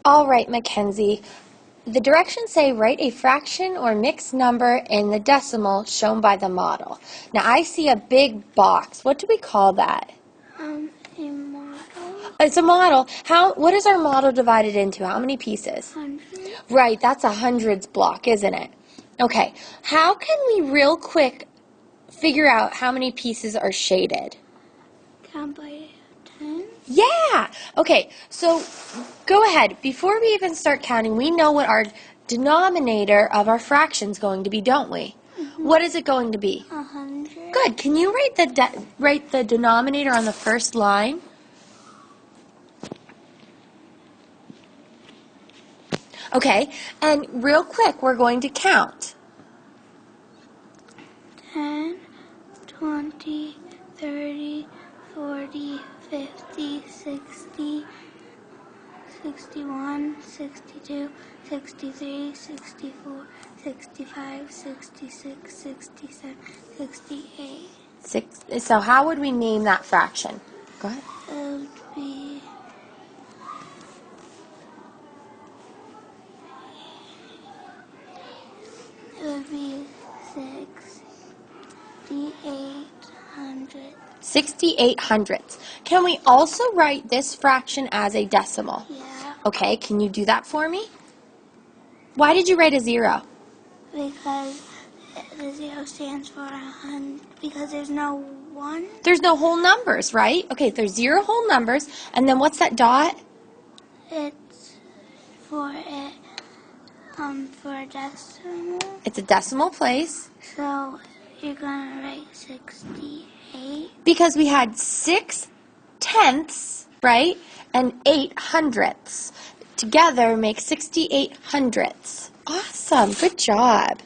All right, Mackenzie. The directions say write a fraction or mixed number in the decimal shown by the model. Now I see a big box. What do we call that? A model. It's a model. What is our model divided into? How many pieces? 100. Right, that's a hundreds block, isn't it? Okay, how can we real quick figure out how many pieces are shaded? Count by 10. Yeah! Okay, so go ahead. Before we even start counting, we know what our denominator of our fraction is going to be, don't we? Mm-hmm. What is it going to be? 100. Good. Can you write the denominator on the first line? Okay, and real quick, we're going to count. 10, 20, 30, 40, 50, 60, 61, 62, 63, 64, 65, 66, 67, 68. So how would we name that fraction? Go ahead. It would be 6,800. 68 hundredths. Can we also write this fraction as a decimal? Yeah. Okay, can you do that for me? Why did you write a 0? Because the 0 stands for 100. Because there's no 1. There's no whole numbers, right? Okay, there's 0 whole numbers, and then what's that dot? It's for a decimal. It's a decimal place. So you're gonna write 68. Because we had 6 tenths, right? And 8 hundredths. Together make 68 hundredths. Awesome, good job.